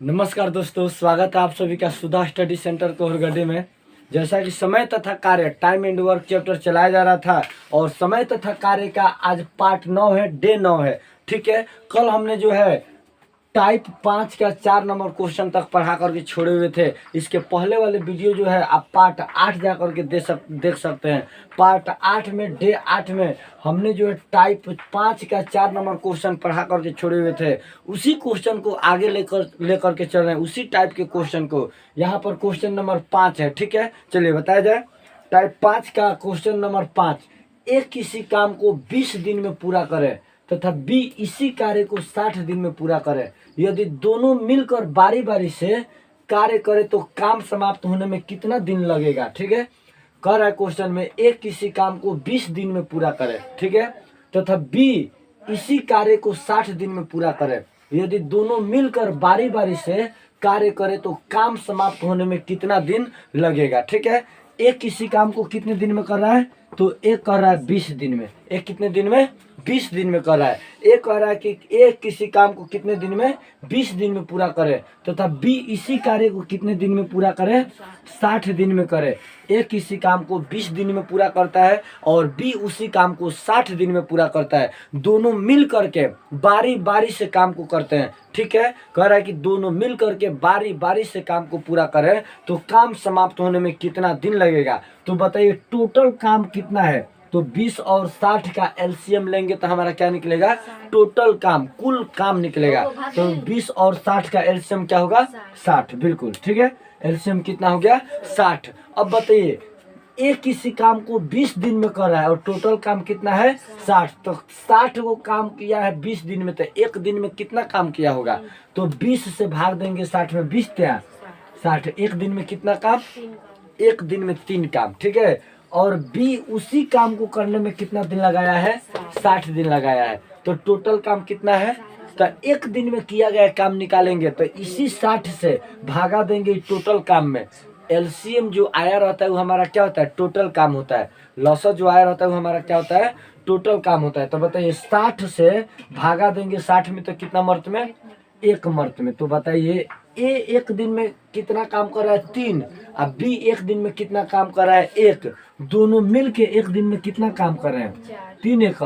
नमस्कार दोस्तों, स्वागत है आप सभी का सुधा स्टडी सेंटर कोहरगढ़ में। जैसा कि समय तथा कार्य टाइम एंड वर्क चैप्टर चलाया जा रहा था और समय तथा कार्य का आज पार्ट 9 है, डे 9 है। ठीक है, कल हमने जो है टाइप 5 का 4 नंबर क्वेश्चन तक पढ़ा करके छोड़े हुए थे। इसके पहले वाले वीडियो जो है आप पार्ट 8 जा करके देख सकते हैं। पार्ट 8 में डे 8 में हमने जो है टाइप 5 का 4 नंबर क्वेश्चन पढ़ा करके छोड़े हुए थे। उसी क्वेश्चन को आगे लेकर के चल रहे हैं, उसी टाइप के क्वेश्चन को। यहाँ पर क्वेश्चन नंबर 5 है। ठीक है, चलिए बताया जाए। टाइप 5 का क्वेश्चन नंबर 5, एक किसी काम को 20 दिन में पूरा करे तथा बी इसी कार्य को 60 दिन में पूरा करे। यदि दोनों मिलकर बारी बारी से कार्य करे तो काम समाप्त होने में कितना दिन लगेगा। ठीक है, कह रहा है क्वेश्चन में एक किसी काम को 20 दिन में पूरा करे, ठीक है, तथा बी इसी कार्य को 60 दिन में पूरा करे। यदि दोनों मिलकर बारी बारी से कार्य करे तो काम समाप्त होने में कितना दिन लगेगा। ठीक है, एक किसी काम को कितने दिन में कर रहा है, तो एक कर रहा है 20 दिन में। एक कितने दिन में, 20 दिन में कर रहा है। एक कह रहा है कि एक किसी काम को कितने दिन में, 20 दिन में पूरा करे तथा बी इसी कार्य को कितने दिन में पूरा करे, 60 दिन में करे। एक किसी काम को 20 दिन में पूरा करता है और बी उसी काम को 60 दिन में पूरा करता है। दोनों मिल करके बारी बारी से काम को करते हैं। ठीक है, कह रहा है कि दोनों मिल करके बारी बारी से काम को पूरा करें तो काम समाप्त होने में कितना दिन लगेगा। तो बताइए टोटल काम कितना है। तो 20 और 60 का एलसीएम लेंगे तो हमारा क्या निकलेगा, टोटल काम, कुल काम निकलेगा। तो 20 और 60 का एलसीएम क्या होगा, 60। बिल्कुल ठीक है, एलसीएम कितना हो गया, 60। अब बताइए एक किसी काम को 20 दिन में कर रहा है और टोटल काम कितना है, 60। तो 60 को काम किया है 20 दिन में, तो एक दिन में कितना काम किया होगा। तो 20 से भाग देंगे 60 में, 20 क्या 60। एक दिन में कितना काम, एक दिन में 3 काम। ठीक है, और बी उसी काम को करने में कितना दिन लगाया है, 60 दिन लगाया है। तो टोटल काम कितना है, तो एक दिन में किया गया काम निकालेंगे तो इसी 60 से भागा देंगे टोटल काम में। एलसीएम जो आया रहता है वो हमारा क्या होता है, टोटल काम होता है। लॉसर जो आया रहता है वो हमारा क्या होता है, टोटल काम होता है। तो बताइए 60 से भागा देंगे 60 में तो कितना मर्त में, एक मर्त में। तो बताइए ए एक दिन में कितना काम कर रहा है, 3। अब बी एक दिन में कितना काम कर रहा है, 1। दोनों मिल के एक दिन में कितना काम कर रहे हैं, 3 एक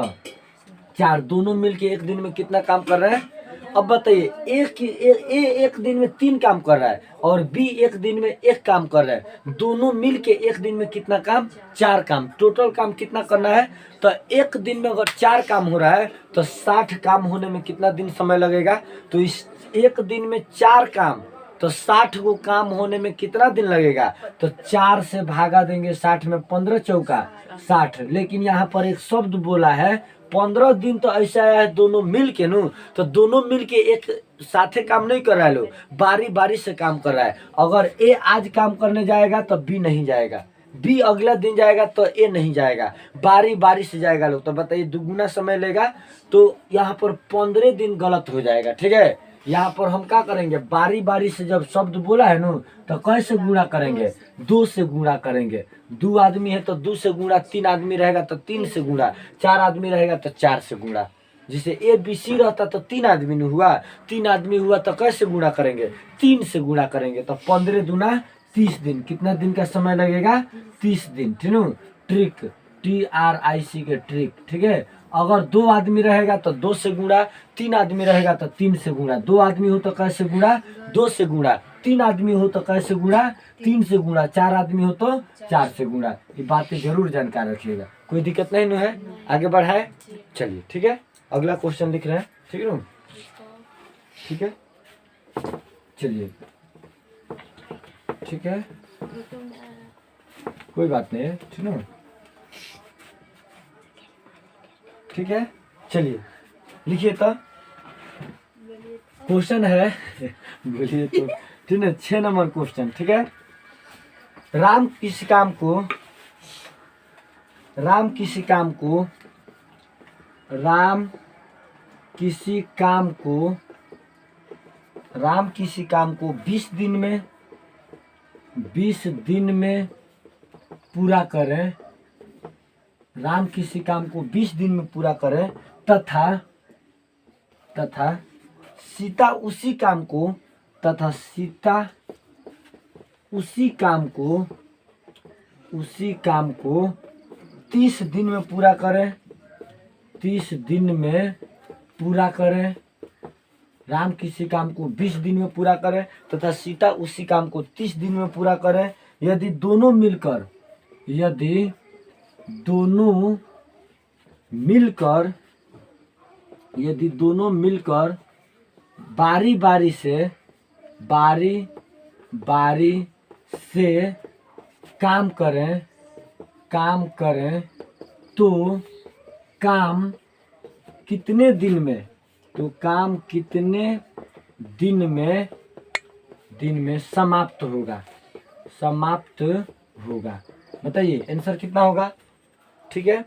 4। दोनों मिल के एक दिन में कितना काम कर रहे हैं। अब बताइए एक दिन में 3 काम कर रहा है और बी एक दिन में 1 काम कर रहा है। दोनों मिल के एक दिन में कितना काम, 4 काम। टोटल काम कितना करना है, तो एक दिन में अगर 4 काम हो रहा है तो 60 काम होने में कितना दिन समय लगेगा। तो इस एक दिन में 4 काम, तो 60 को काम होने में कितना दिन लगेगा। तो 4 से भागा देंगे 60 में, 15 चौका 60। लेकिन यहाँ पर एक शब्द बोला है 15 दिन, तो ऐसा है दोनों मिल के नु, तो दोनों मिल के एक साथे काम नहीं कर रहा है, लोग बारी बारी से काम कर रहा है। अगर ए आज काम करने जाएगा तो बी नहीं जाएगा, बी अगला दिन जाएगा तो ए नहीं जाएगा, बारी बारी से जाएगा लोग। तो बताइए दुगुना समय लेगा, तो यहाँ पर 15 दिन गलत हो जाएगा। ठीक है, यहाँ पर हम क्या करेंगे, बारी बारी से जब शब्द बोला है ना तो कैसे गुणा करेंगे, 2 से गुणा करेंगे। 2 आदमी है तो 2 से गुणा, 3 आदमी रहेगा तो 3 से गुणा, 4 आदमी रहेगा तो 4 से गुणा। जैसे ए बी सी रहता तो 3 आदमी नहीं हुआ, 3 आदमी हुआ तो कैसे गुणा करेंगे, 3 से गुणा करेंगे। तो 15 दूना 30 दिन। कितना दिन का समय लगेगा, 30 दिन। ठीक है, ट्रिक, TRIC के ट्रिक। ठीक है, अगर 2 आदमी रहेगा तो 2 से गुणा, 3 आदमी रहेगा तो 3 से गुणा। 2 आदमी हो तो कैसे गुणा, 2 से गुणा। 3 आदमी हो तो कैसे गुणा, 3 से गुणा। 4 आदमी हो तो 4 से गुणा। ये बातें जरूर जानकार रखिएगा, कोई दिक्कत नहीं न है। आगे बढ़ाए, चलिए ठीक है, अगला क्वेश्चन लिख रहे हैं। ठीक है, ठीक है, चलिए ठीक है, कोई बात नहीं है। ठीक है, ठीक है, चलिए लिखिए। तो क्वेश्चन है बोलिए तो, ठीक है, 6 नंबर क्वेश्चन। ठीक है, राम किसी काम को राम किसी काम को 20 दिन में पूरा करें। राम किसी काम को 20 दिन में पूरा करें तथा सीता उसी काम को तथा सीता उसी काम को 30 दिन में पूरा करे, 30 दिन में पूरा करे। राम किसी काम को 20 दिन में पूरा करे तथा सीता उसी काम को 30 दिन में पूरा करे। यदि दोनों मिलकर बारी बारी से काम करें तो काम कितने दिन में समाप्त होगा। बताइए आंसर कितना होगा। ठीक है,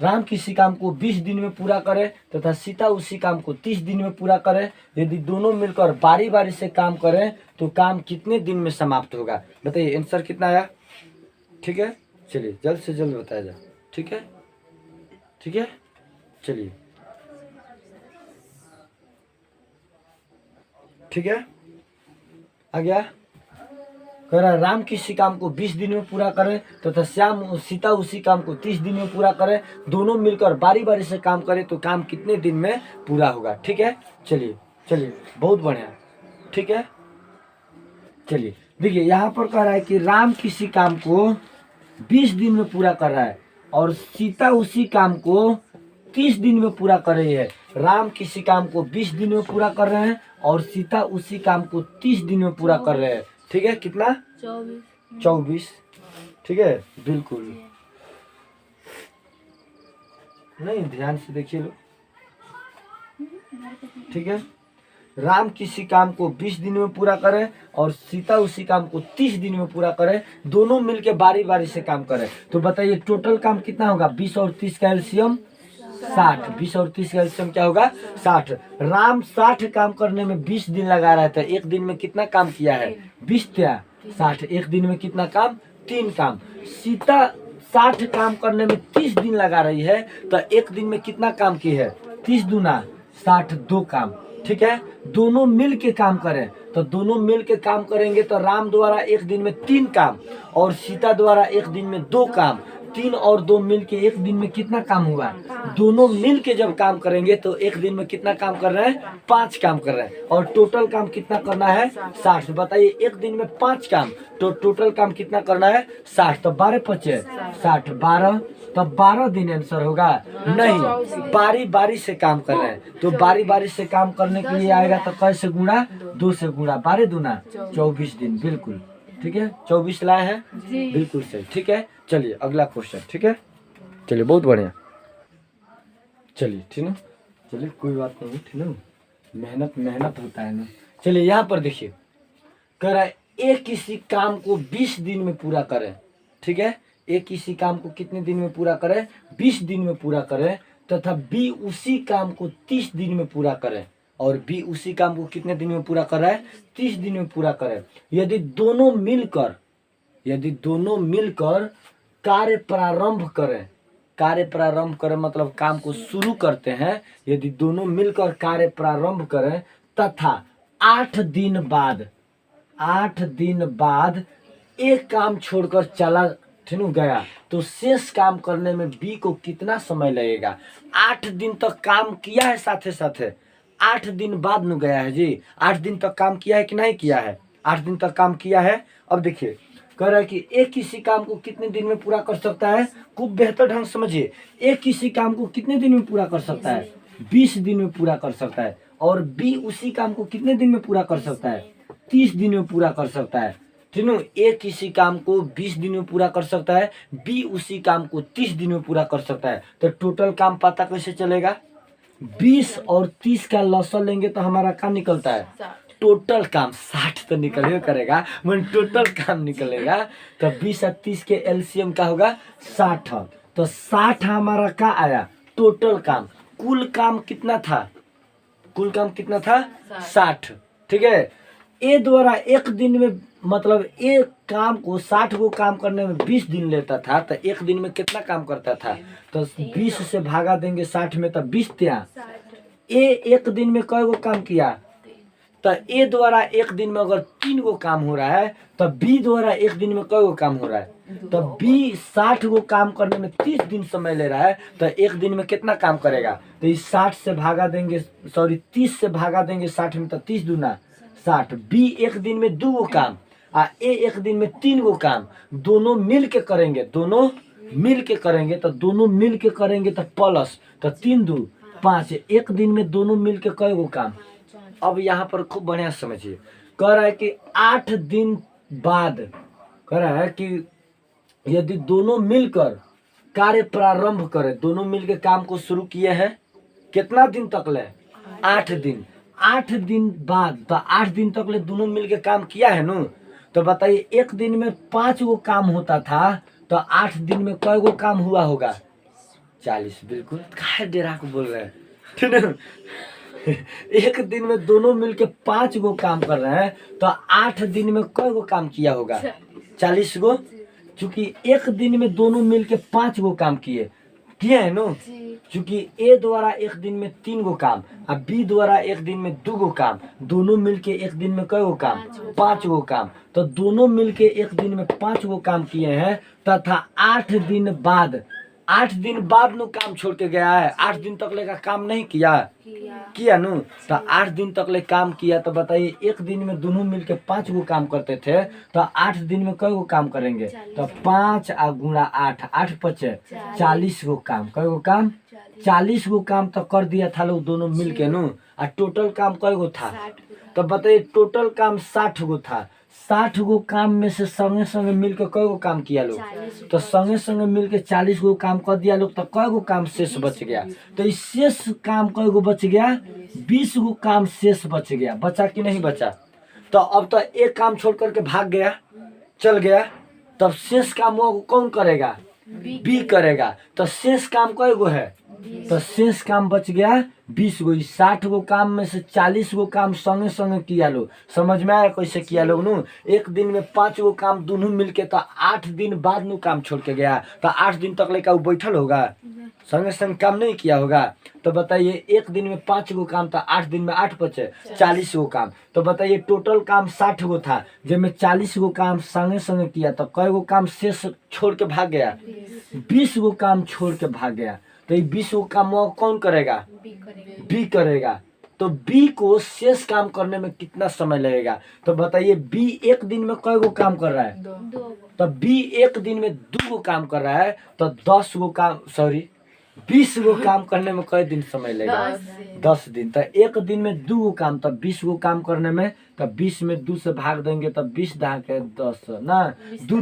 राम किसी काम को 20 दिन में पूरा करे तथा सीता उसी काम को 30 दिन में पूरा करे। यदि दोनों मिलकर बारी बारी से काम करें तो काम कितने दिन में समाप्त होगा। बताइए आंसर कितना आया। ठीक है, चलिए जल्द से जल्द बताया जाए। ठीक है, चलिए। ठीक है, आ गया। कह रहा राम किसी काम को 20 दिन में पूरा करे तथा सीता उसी काम को 30 दिन में पूरा करे। दोनों मिलकर बारी बारी से काम करे तो काम कितने दिन में पूरा होगा। ठीक है, चलिए बहुत बढ़िया। ठीक है, चलिए देखिए यहाँ पर कह रहा है कि राम किसी काम को 20 दिन में पूरा कर रहा है और सीता उसी काम को 30 दिन में पूरा कर रही है। राम किसी काम को 20 दिन में पूरा कर रहे हैं और सीता उसी काम को 30 दिन में पूरा कर रहे हैं। ठीक है, कितना 24। ठीक है, बिल्कुल नहीं, ध्यान से देखिए लो। ठीक है, राम किसी काम को 20 दिन में पूरा करे और सीता उसी काम को 30 दिन में पूरा करे। दोनों मिलके बारी बारी से काम करे तो बताइए टोटल काम कितना होगा। 20 और 30 का एलसीएम 60। 20 और 30 का एलसीएम क्या होगा 60। राम 60 काम करने में 20 दिन लगा रहा था। एक दिन में कितना काम किया है 20 या 60। एक दिन में कितना काम 3 काम। सीता 60 काम करने में 30 दिन लगा रही है तो एक दिन में कितना काम की है 30 दूना 60 2 काम। ठीक है, दोनों मिल के काम करें तो दोनों मिल के काम करेंगे तो राम द्वारा एक दिन में 3 काम और सीता द्वारा एक दिन में 2 काम। 3 और 2 मिल के एक दिन में कितना काम हुआ। दोनों मिल के जब काम करेंगे तो एक दिन में कितना काम कर रहे हैं 5 काम कर रहे हैं और टोटल काम कितना करना है 60। बताइए एक दिन में 5 काम तो टोटल काम कितना करना है 60। तो 12 पचे 60 12 तो 12 दिन आंसर होगा। नहीं, बारी बारी से काम कर रहे हैं तो बारी बारी से काम करने के लिए आएगा तो कैसे गुणा 2 से गुणा 12 दूना 24 दिन। बिल्कुल ठीक है, 24 लाए हैं बिल्कुल सही। ठीक है, चलिए अगला क्वेश्चन। ठीक है, चलिए बहुत बढ़िया। चलिए ठीक है, चलिए कोई बात नहीं। ठीक है, मेहनत होता है ना। चलिए यहाँ पर देखिए कह रहा है ए किसी काम को 20 दिन में पूरा करें। ठीक है, ए किसी काम को कितने दिन में पूरा करे 20 दिन में पूरा करे तथा बी उसी काम को 30 दिन में पूरा करे और बी उसी काम को कितने दिन में पूरा कर रहा है 30 दिन में पूरा करे। यदि दोनों मिलकर कार्य प्रारंभ करें मतलब काम को शुरू करते हैं। यदि दोनों मिलकर कार्य प्रारंभ करें तथा 8 दिन बाद एक काम छोड़कर चला गया तो शेष काम करने में बी को कितना समय लगेगा। 8 दिन तक काम किया है साथे 8 दिन बाद न गया है जी। 8 दिन तक काम किया है कि नहीं किया है 8 दिन तक काम किया है। अब देखिए कह रहा है कि एक किसी काम को कितने दिन में पूरा कर सकता है। खूब बेहतर ढंग समझिए, एक किसी काम को कितने दिन में पूरा कर सकता है 20 दिन में पूरा कर सकता है और बी उसी काम को कितने दिन में पूरा कर सकता है 30 दिन में पूरा कर सकता है। ठीक है, एक किसी काम को 20 दिन में पूरा कर सकता है, बी उसी काम को 30 दिन में पूरा कर सकता है। तो टोटल काम पता कैसे चलेगा। 20 और 30 का लॉसल लेंगे तो हमारा काम निकलता है टोटल काम 60 तो निकलेगा करेगा मतलब टोटल काम निकलेगा। तो 20 और 30 के एलसीएम का होगा 60। तो 60 हमारा क्या आया टोटल काम। कुल काम कितना था 60। ठीक है, ए द्वारा एक दिन में मतलब एक काम को 60 को काम करने में 20 दिन लेता था तो एक दिन में कितना काम करता था। तो 20 से भागा देंगे 60 में तो 20 त्या। ए एक दिन में कई गो काम किया तो ए द्वारा एक दिन में अगर 3 गो काम हो रहा है तो बी द्वारा एक दिन में कई गो काम हो रहा है, तो बी 60 गो काम करने में 30 दिन समय ले रहा है, तो एक दिन में कितना काम करेगा? तो इस 60 से भागा देंगे, सॉरी 30 से भागा देंगे 60 में, तो 30 दूना 60। बी एक दिन में 2 गो काम आ ए एक दिन में 3 गो काम, दोनों मिल के करेंगे, दोनों मिल के करेंगे, तो दोनों मिल के करेंगे तो प्लस, तो 3 2 5, एक दिन में दोनों मिल के कई गो काम। अब यहाँ पर खूब बढ़िया समझिए, कह रहा है कि 8 दिन बाद, कह रहा है कि यदि दोनों मिलकर कार्य प्रारंभ करें, दोनों मिलकर काम को शुरू किए हैं, कितना दिन तक ले? 8 दिन। 8 दिन बाद, तो 8 दिन तक ले दोनों मिलकर काम किया है ना, तो बताइए एक दिन में 5 गो काम होता था, तो 8 दिन में कई गो काम हुआ होगा? 40। बिल्कुल, काहे डेरा को बोल रहे हैं, ठीक है। एक दिन में दोनों मिलके 5 गो काम कर रहे हैं, तो 8 दिन में कई गो काम किया होगा? 40 गो। चूंकि एक दिन में दोनों मिलके 5 गो काम किए है नो, चूंकि ए द्वारा एक दिन में 3 गो काम और बी द्वारा एक दिन में 2 गो काम, दोनों मिलके एक दिन में कई गो काम? 5 गो काम। तो दोनों मिलके एक दिन में 5 गो काम किए हैं, तथा 8 दिन बाद, 8 दिन बाद नु काम छोड़ के गया है, 8 दिन तक ले का काम नहीं किया नु, तो 8 दिन तक ले काम किया। तो बताइए एक दिन में दोनों मिलके 5 गो काम करते थे, तो 8 दिन में कई गो काम करेंगे? तो 5 गुणा 8, 8 5 40 गो काम। कई गो काम? 40 गो काम तो कर दिया था लोग दोनों मिलके नु। और टोटल काम कई गो था? तो बताइए टोटल काम 60 गो था। 60 गो काम में से संगे संगे मिलके कई गो काम किया लोग? तो संगे संगे मिलके 40 गो काम कर दिया लोग, तो कई गो काम शेष बच गया? तो इस शेष काम कई गो बच गया? 20 गो काम शेष बच गया। बचा कि नहीं बचा? तो अब तो एक काम छोड़ करके भाग गया, चल गया, तब शेष काम वो कौन करेगा? बी करेगा। तो शेष काम कई गो है? तो शेष काम बच गया 20 गो। 60 गो काम में से 40 गो काम संगे संगे किया लोग। समझ में आया कैसे किया लोग नु? एक दिन में 5 गो काम दोनों मिलके, तो 8 दिन बाद नु काम छोड़ के गया, तो 8 दिन तक लेकर बैठल होगा, संगे संग काम नहीं किया होगा। तो बताइए एक दिन में 5 गो काम था, 8 दिन में 8 बचे 40 गो काम। तो बताइए टोटल काम 60 गो था, जिसमें 40 गो काम संगे संगे किया, तो कई गो काम शेष छोड़ के भाग गया? 20 गो काम छोड़ के भाग गया। तो ये 20 गो काम वो कौन करेगा? बी करेगा। तो बी को शेष काम करने में कितना समय लगेगा? तो बताइए बी एक दिन में कई गो काम कर रहा है? तो बी एक दिन में 2 गो काम कर रहा है, तो 10 गो काम, सॉरी 20 गो काम करने में कई दिन समय लगेगा? 10 दिन। तो एक दिन में 2 गो काम, तो 20 गो काम करने में, तो 20 में 2 से भाग देंगे, तो 20 दहा के 10 ना, 2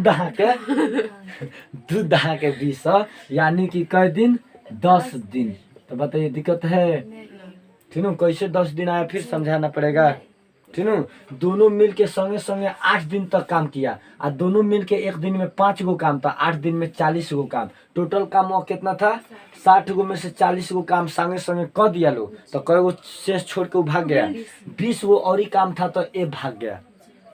दहा के 20, यानी कि कई दिन? 10 दिन। तो बताइए दिक्कत है? ठीक है, कैसे 10 दिन आया फिर समझाना पड़ेगा। ठीक है, दोनों मिल के संगे संगे 8 दिन तक काम किया, और दोनों मिल के एक दिन में 5 गो काम था, 8 दिन में 40 गो काम। टोटल काम वो कितना था? 60 गो में से 40 गो काम संगे संगे कर दिया लोग, तो कई गो शेष छोड़ के वो भाग गया? 20 गो और ही काम था, तो ए भाग गया।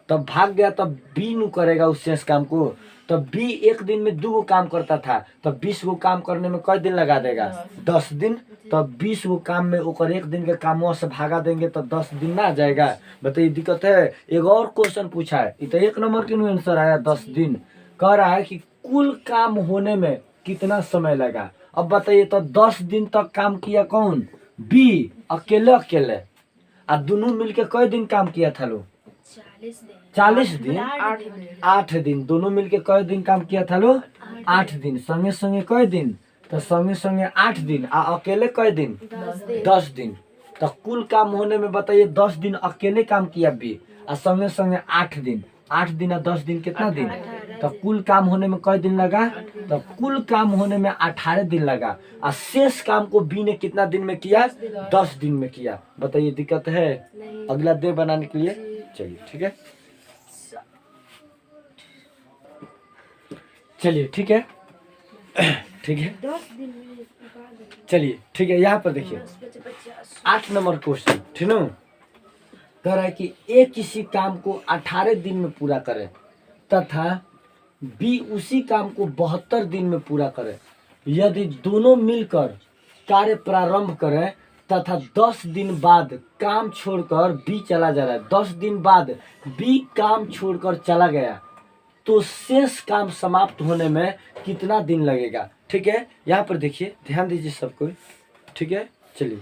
तब भाग गया, तब बी नु करेगा उस शेष काम को। तो बी एक दिन में 2 गो काम करता था, तो 20 गो काम करने में कई दिन लगा देगा? 10 दिन। तो 20 गो काम में ओकर एक दिन के काम से भागा देंगे, तो 10 दिन ना आ जाएगा? बताइए दिक्कत है? एक और क्वेश्चन पूछा है, तो 1 नंबर के आंसर आया 10 दिन। कह रहा है कि कुल काम होने में कितना समय लगा? अब बताइए, तो 10 दिन तक काम किया कौन? बी अकेले। और दोनों मिलके कई दिन काम किया था लोग? 40 दिन। 8 दिन। दोनों मिलके कई दिन काम किया था लोग? 8 दिन। संगे संगे कई दिन? तो संगे संगे 8 दिन। अकेले कई दिन? 10 दिन। तो कुल काम होने में बताइए 10 दिन अकेले काम किया बी, और संगे संगे 8 दिन। 8 दिन और 10 दिन कितना दिन? तो कुल काम होने में कई दिन लगा? तो कुल काम होने में 18 दिन लगा। और शेष काम को बी ने कितना दिन में किया? 10 दिन में किया। बताइए दिक्कत है? अगला डे बनाने के लिए चलिए, ठीक है, चलिए ठीक है, ठीक है, चलिए ठीक है। यहाँ पर देखिए 8 नंबर क्वेश्चन, ठीक है, कह रहा है कि ए किसी काम को 18 दिन में पूरा करे तथा बी उसी काम को 72 दिन में पूरा करे। यदि दोनों मिलकर कार्य प्रारंभ करें तथा 10 दिन बाद काम छोड़कर बी चला जा रहा है, 10 दिन बाद बी काम छोड़कर चला गया तो शेष काम समाप्त होने में कितना दिन लगेगा। ठीक है, यहाँ पर देखिए, ध्यान दीजिए सब कोई। ठीक है, चलिए,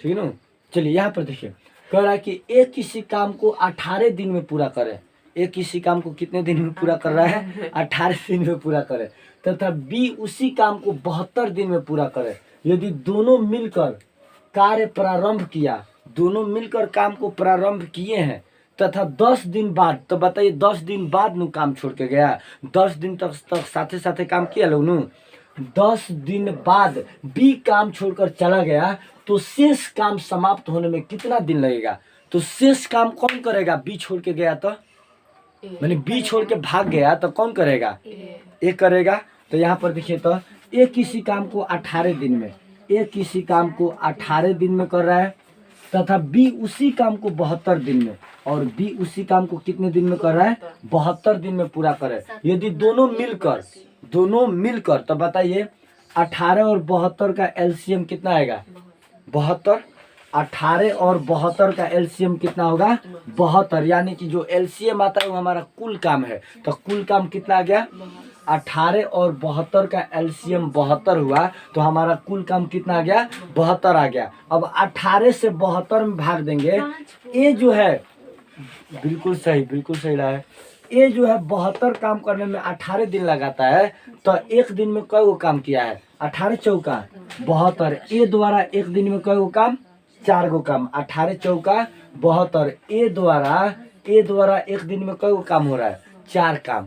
ठीक है ना। चलिए यहाँ पर देखिए, कह रहा है कि ए किसी काम को 18 दिन में पूरा करे। ए किसी काम को कितने दिन में पूरा कर रहा है? 18 दिन में पूरा करे। तथा बी उसी काम को 72 दिन में पूरा करे। यदि दोनों मिलकर कार्य प्रारंभ किया, दोनों मिलकर काम को प्रारंभ किए हैं तथा 10 दिन बाद, तो बताइए 10 दिन बाद नु काम छोड़ के गया, 10 दिन तक साथे साथे काम किया लोग नु। 10 दिन बाद बी काम छोड़कर चला गया तो शेष काम समाप्त होने में कितना दिन लगेगा। तो शेष काम कौन करेगा? बी छोड़ के गया तो मैंने बी छोड़ के भाग गया तो कौन करेगा? ए करेगा। तो यहाँ पर देखिए, तो ए किसी काम को 18 दिन में, ए किसी काम को 18 दिन में कर रहा है तथा बी उसी काम को 72 दिन में, और बी उसी काम को कितने दिन में कर रहा है? 72 दिन में पूरा करे। यदि दोनों मिलकर तो बताइए 18 और 72 का एलसीएम कितना आएगा? 72। 18 और 72 का एलसीएम कितना होगा? 72। यानी कि जो एलसीएम आता है वो हमारा कुल काम है। तो कुल काम कितना आ गया? 18 और 72 का एलसीएम 72 हुआ तो हमारा कुल काम कितना आ गया? 72 आ गया। अब 18 से 72 में भाग देंगे। ये जो है बिल्कुल सही रहा है। ये जो है 72 काम करने में 18 दिन लगाता है तो एक दिन में कई वो काम किया है? 18 चौका 72। ए द्वारा एक दिन में कई वो काम? 4 गो काम। 18 चौका 72। ए द्वारा एक दिन में कई वो काम हो रहा है? 4 काम।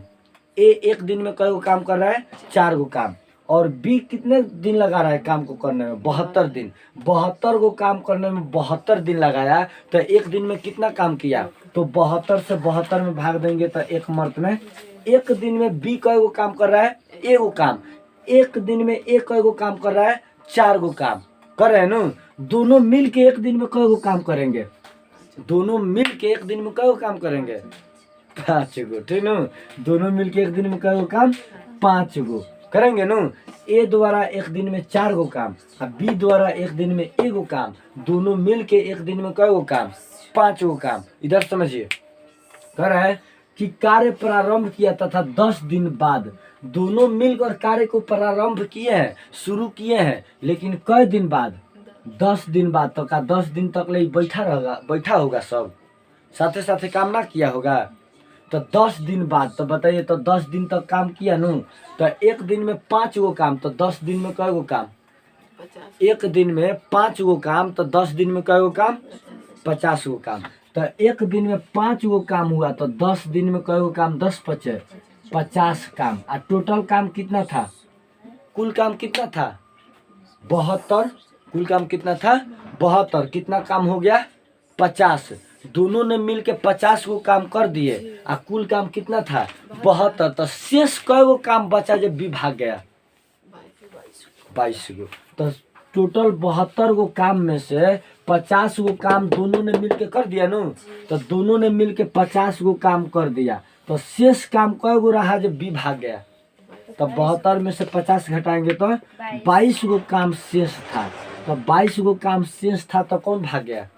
ए एक दिन में कई वो काम कर रहा है? 4 गो काम। और बी कितने दिन लगा रहा है काम को करने में? 72 दिन। 72 गो काम करने में 72 दिन लगाया तो एक दिन में कितना काम किया? तो 72 से 72 में भाग देंगे तो एक मर्त में एक दिन में बी कई गो काम कर रहा है? एगो काम। एक दिन में ए कई गो काम कर रहा है? 4 गो काम कर रहे हैं ना। दोनों मिल के एक दिन में कई गो काम करेंगे? दोनों मिल के एक दिन में कई गो काम करेंगे? 5 गो। ठीक ना। दोनों मिल के एक दिन में कई गो काम? 5 गो करेंगे ना। ए द्वारा एक दिन में 4 गो काम और बी द्वारा एक दिन में 1 गो काम। दोनों मिल के एक दिन में कई गो काम? 5 गो काम। इधर समझिए, कह रहा है कि कार्य प्रारंभ किया तथा 10 दिन बाद दोनों मिलकर कार्य को प्रारंभ किए हैं, शुरू किए हैं, लेकिन कई दिन बाद? 10 दिन बाद। तो का 10 दिन तक ले बैठा होगा सब, साथे साथे काम ना किया होगा। तो 10 दिन बाद, तो बताइए, तो 10 दिन तक काम किया नु तो एक दिन में 5 गो काम। तो 10 दिन में कई गो काम? एक दिन में 5 गो काम। तो 10 दिन में कई गो काम? 50 गो काम। तो एक दिन में 5 गो काम हुआ तो 10 दिन में कई गो काम? 10 5 50 काम। और टोटल काम कितना था? कुल काम कितना था? 72। कुल काम कितना था? 72। कितना काम हो गया? 50। दोनों ने मिल के 50 गो काम कर दिए और कुल काम कितना था? 72। तो शेष कई गो काम बचा जब बी भाग गया? 22 गो। तो टोटल 72 गो काम में से 50 गो काम दोनों ने मिल के कर दिया नु। तो दोनों ने मिल के 50 गो काम कर दिया तो शेष काम कई गो रहा जब बी भाग गया? तो 72 में से 50 घटाएंगे तो 22 गो काम शेष था। तो 22 गो काम शेष था तो कौन भाग गया?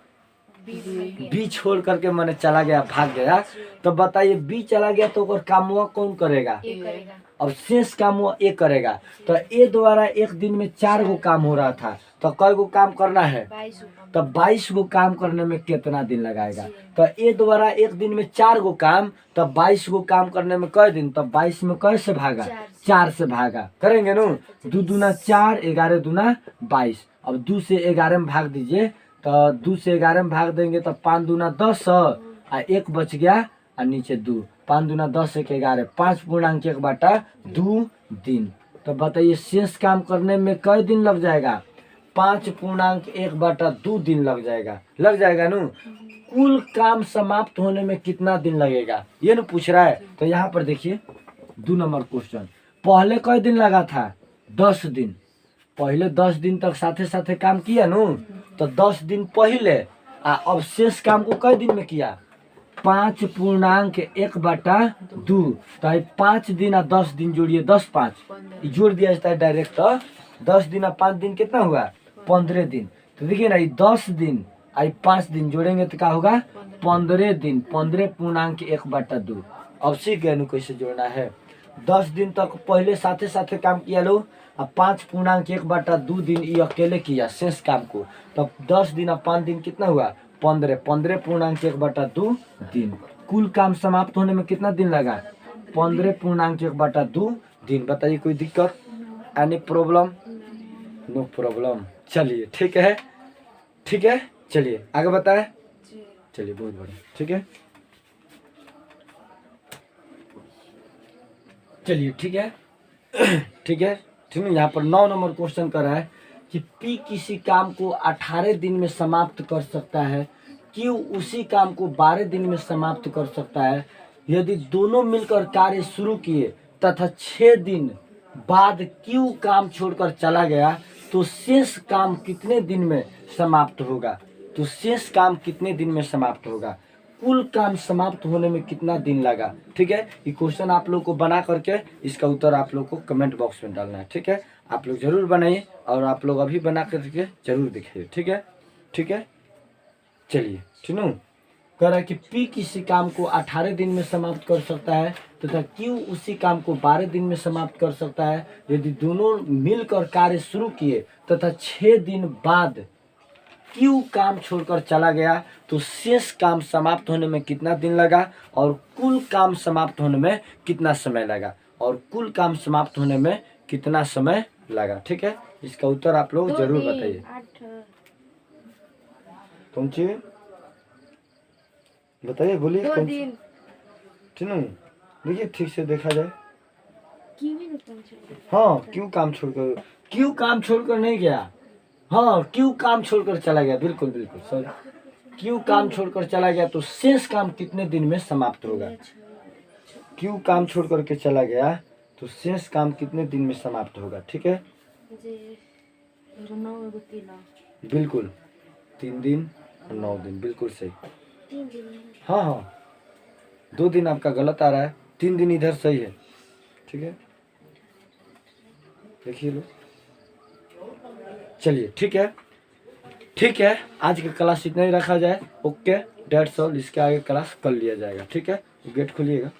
बी छोड़ करके मैंने चला गया, भाग गया। तो बताइए बी चला गया तो काम कौन करेगा? अब शेष काम वो ए करेगा। तो ए द्वारा एक दिन में 4 गो काम हो रहा था तो कई गो काम करना है? तो 22 गो काम करने में कितना दिन लगाएगा? तो ए द्वारा एक दिन में 4 गो काम तो 22 गो काम करने में कई दिन? तो 22 में कैसे भागा? 4 से भागा करेंगे नु। 2 दूना 4, 11 दूना 22। अब 2 से 11 में भाग दीजिए। तो 2 से 11 में भाग देंगे तो 5 दूना 10 और 1 बच गया और नीचे 2। 5 दूना 10 1 11। 5.1/2 दिन। तो बताइए शेष काम करने में कई दिन लग जाएगा? 5.1/2 दिन लग जाएगा नु। कुल काम समाप्त होने में कितना दिन लगेगा ये न पूछ रहा है। तो यहाँ पर देखिए 2 नंबर क्वेश्चन। पहले कई दिन लगा था? 10 दिन। पहले 10 दिन तक साथे साथे काम किया नु। तो 10 दिन पहले अब शेष काम को कई दिन में किया? 5.1/2। तो 5 दिन और 10 दिन जोड़िए, 10 5 जोड़ दिया जाता है डायरेक्ट। तो 10 दिन और 5 दिन कितना हुआ? 15 दिन। तो देखिए ना, ये 10 दिन आई 5 दिन जोड़ेंगे तो क्या होगा 15 दिन, 15.1/2। अब सीख गए कैसे जोड़ना है। 10 दिन तक पहले साथे साथे काम किया लो, अब 5.1/2 दिन ये अकेले किया शेष काम को, तब 10 दिन और 5 दिन कितना हुआ 15, 15.1/2 दिन। कुल काम समाप्त होने में कितना दिन लगा 15.1/2 दिन। बताइए कोई दिक्कत, एनी प्रॉब्लम? No problem. चलिए ठीक है, ठीक है, चलिए आगे बताएं। चलिए बहुत बढ़िया, ठीक है, चलिए ठीक है, ठीक है, ठीक है। यहाँ पर 9 नंबर क्वेश्चन कर रहा है कि पी किसी काम को 18 दिन में समाप्त कर सकता है, क्यू उसी काम को 12 दिन में समाप्त कर सकता है। यदि दोनों मिलकर कार्य शुरू किए तथा 6 दिन बाद क्यू काम छोड़कर चला गया तो शेष काम कितने दिन में समाप्त होगा। तो शेष काम कितने दिन में समाप्त होगा, कुल काम समाप्त होने में कितना दिन लगा। ठीक है, ये क्वेश्चन आप लोग को बना करके इसका उत्तर आप लोग को कमेंट बॉक्स में डालना है। ठीक है, आप लोग जरूर बनाइए और आप लोग अभी बना करके जरूर दिखाइए। ठीक है, ठीक है, चलिए ठीक है। कह रहा है कि पी किसी काम को 18 दिन में समाप्त कर सकता है तथा क्यू उसी काम को 12 दिन में समाप्त कर सकता है। यदि दोनों मिलकर कार्य शुरू किए तथा 6 दिन बाद क्यू काम छोड़कर चला गया तो शेष काम समाप्त होने में कितना दिन लगा और कुल काम समाप्त होने में कितना समय लगा, और कुल काम समाप्त होने में कितना समय लगा। ठीक है, इसका उत्तर आप लोग जरूर बताइए। कौन सी बताइए, बोलिए कौन सी। ठीक है, देखिए ठीक से देखा जाए। हाँ, क्यों काम छोड़कर, क्यों काम छोड़कर नहीं गया। हाँ, क्यों काम छोड़कर चला गया, बिल्कुल बिल्कुल सॉरी, क्यों काम छोड़कर चला गया तो शेष काम कितने दिन में समाप्त होगा। क्यों काम छोड़ करके चला गया तो शेष काम कितने दिन में समाप्त होगा। ठीक है, बिल्कुल 3 दिन और 9 दिन, बिल्कुल सही। हाँ हाँ, 2 दिन आपका गलत आ रहा है, 3 दिन इधर सही है। ठीक है, देखिए लो, चलिए ठीक है, ठीक है, आज का क्लास इतना ही रखा जाए। ओके, डेट्स ऑल, इसके आगे क्लास कर लिया जाएगा। ठीक है, गेट खोलिएगा।